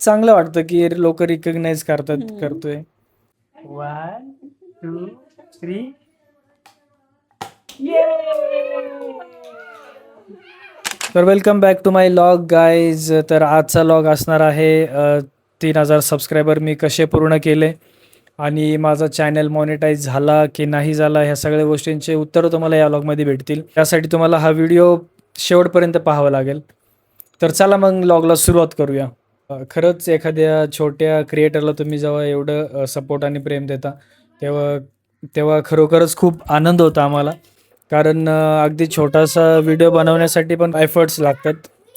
चांगलं वाटतं की लोक रिकग्नाइज करतात हम्म. करतोय. 1 2 3 तर welcome back to my vlog guys. तर आजचा लॉग असणार आहे 3,000 सबस्क्रायबर मी कसे पूर्ण केले आणि माझा चॅनल मॉनिटाईज झाला की नाही झाला, ह्या सगळ्या गोष्टींचे उत्तर तुम्हाला या लॉगमध्ये भेटतील. त्यासाठी तुम्हाला हा व्हिडिओ शेवटपर्यंत पाहावा लागेल. तर चला मग लॉगला सुरुवात करूया. खरंच एखाद्या छोट्या क्रिएटरला तुम्ही जेव्हा एवढं सपोर्ट आणि प्रेम देता, तेव्हा तेव्हा खरोखरच खूप आनंद होता आम्हाला. कारण अगदी छोटासा व्हिडिओ बनवण्यासाठी पण एफर्ट्स लागतात,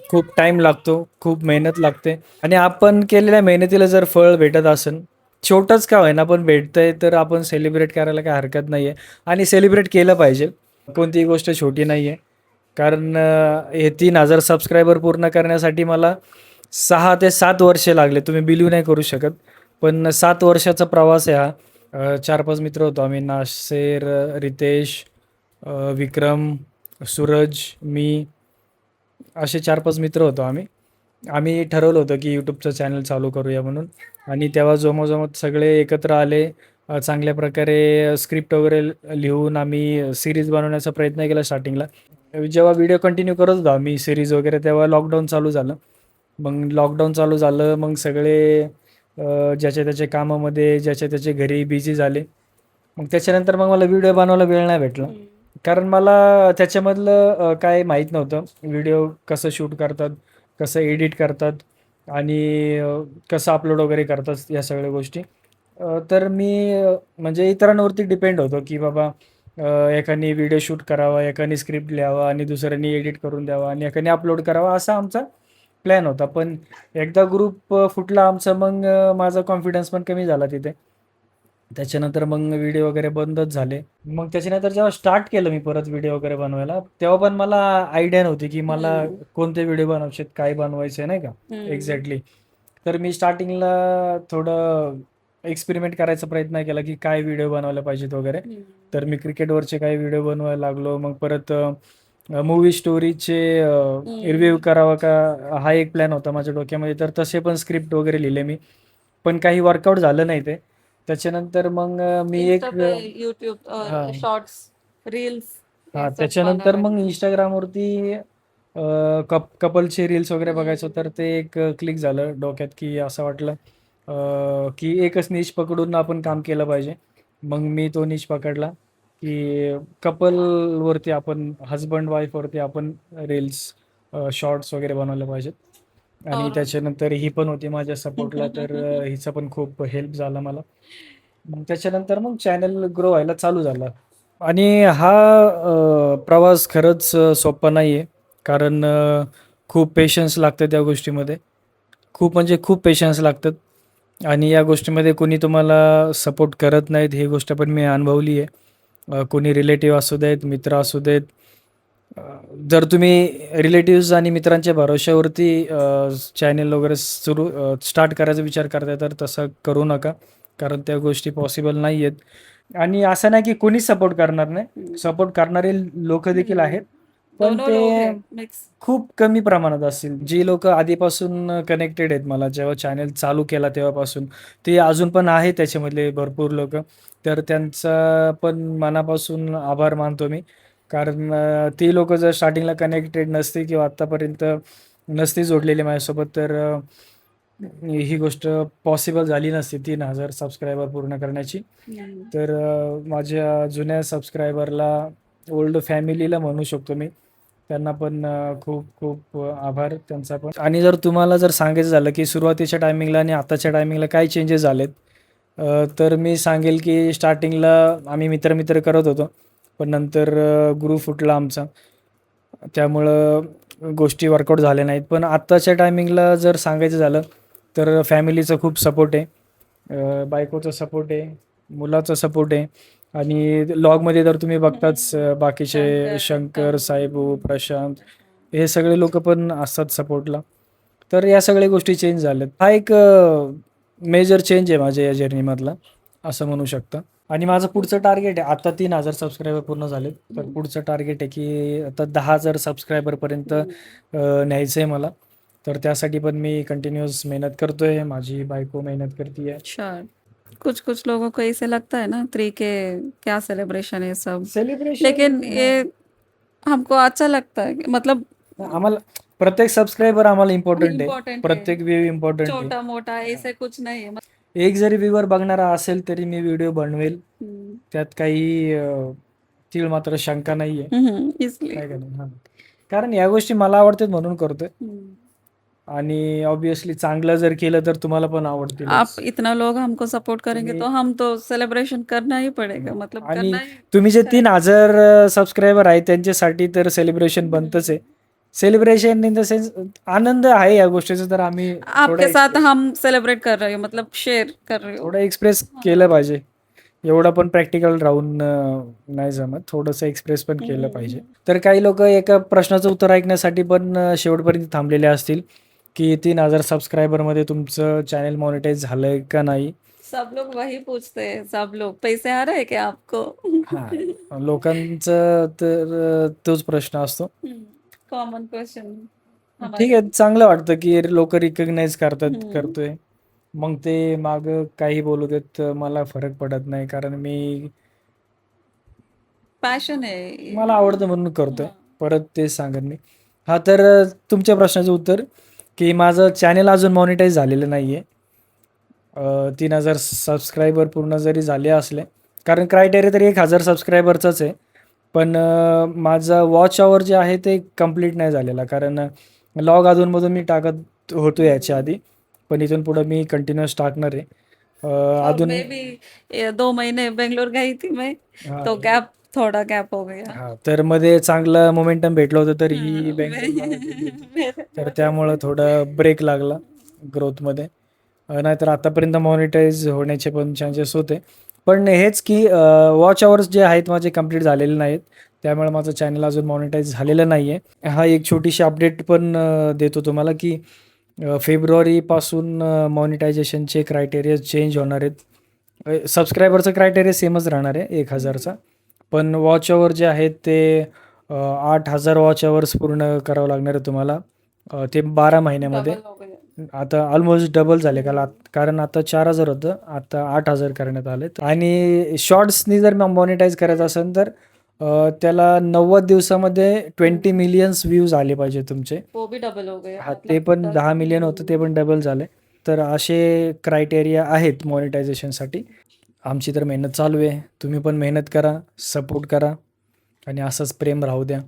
खूप टाईम लागतो, खूप मेहनत लागते आणि आपण केलेल्या मेहनतीला जर फळ भेटत असेल, छोटंच का होईना पण भेटतंय, तर आपण सेलिब्रेट करायला काही हरकत नाही आहे आणि सेलिब्रेट केलं पाहिजे. कोणतीही गोष्ट छोटी नाही आहे. कारण हे 3,000 सबस्क्रायबर पूर्ण करण्यासाठी मला 6 ते 7 वर्षे लागले. तुम्ही बिलीव्ह नाही करू शकत. पण 7 वर्षाचा प्रवास आहे हा. 4-5 मित्र होतो आम्ही. नासेर, रितेश, विक्रम, सूरज, मी असे 4-5 मित्र होतो आम्ही. आम्ही ठरवलं होतं की यूट्यूबचं चॅनल चालू करूया म्हणून आणि तेव्हा जमोजमत सगळे एकत्र आले. चांगल्या प्रकारे स्क्रिप्ट वगैरे लिहून आम्ही सीरीज बनवण्याचा प्रयत्न केला स्टार्टिंगला. जेव्हा व्हिडिओ कंटिन्यू करत होतो आम्ही सीरीज वगैरे, तेव्हा लॉकडाऊन चालू झालं. मग लॉकडाऊन चालू झालं, मग सगळे ज्याच्या त्याच्या कामामध्ये, ज्याच्या त्याच्या घरी बिझी झाले. मग त्याच्यानंतर मग मला व्हिडिओ बनवायला वेळ नाही भेटला. कारण मला त्याच्यामधलं काय माहीत नव्हतं. व्हिडिओ कसं शूट करतात, कसं एडिट करतात आणि कसं अपलोड वगैरे करतात या सगळ्या गोष्टी. तर मी म्हणजे इतरांवरती डिपेंड होतो, की बाबा एकाने व्हिडिओ शूट करावा, एकाने स्क्रिप्ट लिहावा आणि दुसऱ्याने एडिट करून द्यावा आणि एकाने अपलोड करावा, असा आमचा प्लॅन होता. पण एकदा ग्रुप फुटला आमचा, मग माझा कॉन्फिडन्स पण कमी झाला तिथे. त्याच्यानंतर मग व्हिडिओ वगैरे बंदच झाले. मग त्याच्यानंतर जेव्हा स्टार्ट केलं मी परत व्हिडिओ वगैरे बनवायला, तेव्हा पण मला आयडिया नव्हती, की मला हम्म. कोणते व्हिडिओ बनवायचे आहेत, काय बनवायचं आहे, नाही का? हम्म. एक्झॅक्टली. तर मी स्टार्टिंगला थोडं एक्सपेरिमेंट करायचा प्रयत्न केला, की काय व्हिडिओ बनवायला पाहिजेत वगैरे. हम्म. तर मी क्रिकेटवरचे काही व्हिडिओ बनवायला लागलो. मग परत मूव्ही स्टोरीचे रिव्ह्यू हम्म. करावा का, हा एक प्लॅन होता माझ्या डोक्यामध्ये. तर तसे पण स्क्रिप्ट वगैरे लिहिले मी. पण काही वर्कआउट झालं नाही ते. त्याच्यानंतर मग मी इन्स्टा एक पे, यूट्यूब, हां, शॉर्ट्स, रील्स हां. याच त्याच्यानंतर बनवायला. मग Instagramवरती कपलचे रील्स वगैरे बघायचो. तर हम्म. ते एक क्लिक झालं डोक्यात, की असं वाटलं की एकच निश पकडून आपण काम केलं पाहिजे. मग मी तो निश पकडला, की कपलवरती आपण, हजबंड वाईफवरती आपण रील्स, शॉर्ट्स वगैरे बनवले पाहिजेत. आणि और त्याच्यानंतर ही पण होती माझ्या सपोर्टला, तर हिचा पण खूप हेल्प झाला मला. मग त्याच्यानंतर मग चॅनल ग्रो व्हायला चालू झाला. आणि हा प्रवास खरंच सोप्पा नाही आहे. कारण खूप पेशन्स लागतं त्या गोष्टीमध्ये. खूप म्हणजे खूप पेशन्स लागतात आणि या गोष्टीमध्ये कोणी तुम्हाला सपोर्ट करत नाहीत, ही गोष्ट पण मी अनुभवली आहे. कोणी रिलेटिव्ह असू देत, मित्र असू देत. अ, जर तुम्ही रिलेटिव्हज आणि मित्रांच्या भरवशावरती चॅनल वगैरे स्टार्ट करायचा विचार करताय, तर तसं करू नका. कारण त्या गोष्टी पॉसिबल नाही आहेत. आणि असं नाही की कोणीच सपोर्ट करणार नाही. सपोर्ट करणारे लोकं देखील आहेत. पण दोनों लोग ते हैं मिक्स. खूप कमी प्रमाणात असतील. जी लोकं आधीपासून कनेक्टेड आहेत मला, जेव्हा चॅनल चालू केला तेव्हापासून, ते अजून पण आहेत त्याच्यामधले भरपूर लोकं. तर त्यांचा पण मनापासून आभार मानतो मी. कारण ती लोकं जर स्टार्टिंगला कनेक्टेड नसती किंवा आत्तापर्यंत नसती जोडलेली माझ्यासोबत, तर ही गोष्ट पॉसिबल झाली नसती 3,000 सबस्क्रायबर पूर्ण करण्याची. तर माझ्या जुन्या सबस्क्रायबरला, ओल्ड फॅमिलीला म्हणू शकतो मी. त्यांना पण खूप खूप आभार त्यांचा पण. आणि जर तुम्हाला जर सांगायचं झालं, की सुरुवातीच्या टायमिंगला आणि आताच्या टायमिंगला काय चेंजेस झालेत, तर मी सांगेल की स्टार्टिंगला आम्ही मित्र करत होतो. पण नंतर ग्रुप फुटला आमचा. त्यामुळं गोष्टी वर्कआउट झाल्या नाहीत. पण आत्ताच्या टायमिंगला जर सांगायचं झालं, तर फॅमिलीचा खूप सपोर्ट आहे. बायकोचा सपोर्ट आहे, मुलाचा सपोर्ट आहे आणि लॉगमध्ये तर तुम्ही बघताच बाकीचे शंकर, शंकर, साहेबू, तनू, प्रशांत, प्रशांत. हे सगळे लोकं पण असतात सपोर्टला. तर या सगळ्या गोष्टी चेंज झाल्यात. हा एक मेजर चेंज आहे माझ्या या जर्नीमधला, असं म्हणू शकता. आणि माझं पुढचं टार्गेट आहे, आता 3,000 सबस्क्रायबर पूर्ण झालेत. तर पुढचं टार्गेट आहे, की आता 10,000 सबस्क्रायबरपर्यंत न्यायचं आहे मला. तर त्यासाठी पण मी कंटिन्यूअस मेहनत करतोय, माझी बायको मेहनत करते आहे. श्योर। कुछ कुछ लोगों को ऐसे लगता है ना 3K क्या सेलिब्रेशन है सब, सेलिब्रेशन लेकिन ये हमको अच्छा लगता है मतलब आम्हाला प्रत्येक सबस्क्रायबर आम्हाला इम्पॉर्टंट आहे, इम्पोर्टेंट है, प्रत्येक व्ह्यू इम्पॉर्टंट आहे. छोटा मोटा ऐसे कुछ नहीं है एक जरी व्ह्यूवर बघणारा असेल तरी मी व्हिडिओ बनवेल, त्यात काही तीळ मात्र शंका नाहीये, इसलिए काय का नाही. हां, कारण या गोष्टी मला आवडतात म्हणून करतोय, आणि ऑब्विसली चांगलं जर केलं तर तुम्हाला पण आवडतील. आप इतना लोग हमको सपोर्ट करेंगे तो हम तो सेलिब्रेशन करना ही पड़ेगा, मतलब आणि करना ही तुम्ही जे 3,000 सबस्क्रायबर आहेत त्यांच्यासाठी तर सेलिब्रेशन बनतच आहे. सेलिब्रेशन इन द सेन्स आनंद आहे या गोष्टीचा, तर आम्ही आपके साथ हम सेलिब्रेट कर रहे हो, मतलब शेयर कर रहे हो। थोडं एक्सप्रेस केलं पाहिजे. एवढं पण प्रॅक्टिकल राहून नाही जमत, थोडंसं एक्सप्रेस पण केलं पाहिजे. तर काही लोक एका प्रश्नाचं उत्तर ऐकण्यासाठी पण शेवटपर्यंत थांबलेले असतील की 3,000 सबस्क्रायबरमध्ये तुमचं चॅनल मॉनिटाईज झालंय का नाही. सब लोग वही पूछते हैं, सब लोग पैसे आ रहे हैं क्या आपको? हां, लोकांचं तर तोच प्रश्न असतो. कॉमन क्वेश्चन ठीक आहे, चांगलं वाटतं की लोक रिकग्नाइज करतोय. मग ते मागं काही बोलू देत, मला फरक पडत नाही, कारण मी पॅशन आहे, मला आवडतं म्हणून करतोय. परत तेच सांगत मी. हां, तर तुमच्या प्रश्नाचं उत्तर की माझं चॅनल अजून मॉनिटाईज झालेलं नाही आहे. 3,000 सबस्क्रायबर पूर्ण जरी झाले असले, कारण क्रायटेरिया तरी 1,000 सबस्क्रायबरचाच आहे, पण माझं वॉच आवर जे आहे ते कंप्लीट नाही झालेला, कारण लॉग अधूनमधून मी टाकत होतो याच्या आधी, पण इथून पुढं मी कंटिन्यूअस टाकणार आहे. अजून मे बी 2 महीने बेंगलोर गई थी मैं, तो गैप थोड़ा गैप हो गया। हां, तर मध्ये चांगलं मोमेंटम भेटलं होतं, तर ही तर त्यामुळं थोडं ब्रेक लागला ग्रोथमध्ये. नाहीतर आतापर्यंत मॉनिटाईज होण्याचे पण चान्सेस होते. पण हेच की वॉच आवर्स जे आहेत माझे कंप्लीट झालेले नाहीत, त्यामुळे माझं चॅनल अजून मॉनिटाईज झालेलं नाही आहे. हा एक छोटीशी अपडेट पण देतो तुम्हाला की फेब्रुवारीपासून मॉनिटायझेशनचे क्रायटेरिया चेंज होणार आहेत. सबस्क्रायबरचं क्रायटेरिया सेमच राहणार आहे 1,000चा, पण वॉच आवर जे आहेत ते 8,000 वॉच आवर्स पूर्ण करावं लागणार आहे तुम्हाला. ते 12 महिन्यामध्ये आता ऑलमोस्ट डबल झाले, कारण आता 4,000 होतं, आता 8,000 करण्यात आले. आणि शॉर्ट्सनी जर मॉनिटाईज करायचं असेल तर त्याला 90 दिवसामध्ये 20 मिलियन्स व्ह्यूज आले पाहिजे तुमचे. वो भी डबल हो गया, हां, ते पण 10 मिलियन होतं, ते पण डबल झाले. तर असे क्रायटेरिया आहेत मॉनिटायझेशनसाठी. आमची तर मेहनत चालू आहे, तुम्ही पण मेहनत करा, सपोर्ट करा, आणि असंच प्रेम राहू द्या.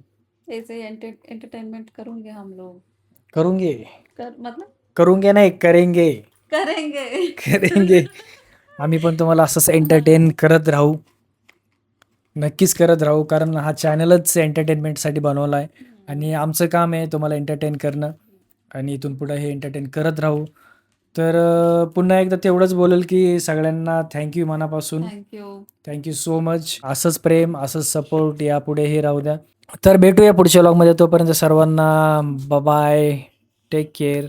ऐसे एंटरटेनमेंट करूंगे हम लोग, करूंगे मतलब करूंगे नाही, करेंगे करेंगे करेंगे. आम्ही पण तुम्हाला असंच एंटरटेन करत राहू, नक्कीच करत राहू, कारण हा चॅनलच एंटरटेनमेंटसाठी बनवला आहे, आणि आमचं काम आहे तुम्हाला एंटरटेन करणं, आणि इथून पुढं हे एंटरटेन करत राहू. तर पुन्हा एकदा तेवढंच बोलेल की सगळ्यांना थँक्यू मनापासून, थँक्यू सो मच. असंच प्रेम, असंच सपोर्ट यापुढेही राहू द्या. तर भेटूया पुढच्या व्लॉगमध्ये, तोपर्यंत सर्वांना बाय, टेक केअर.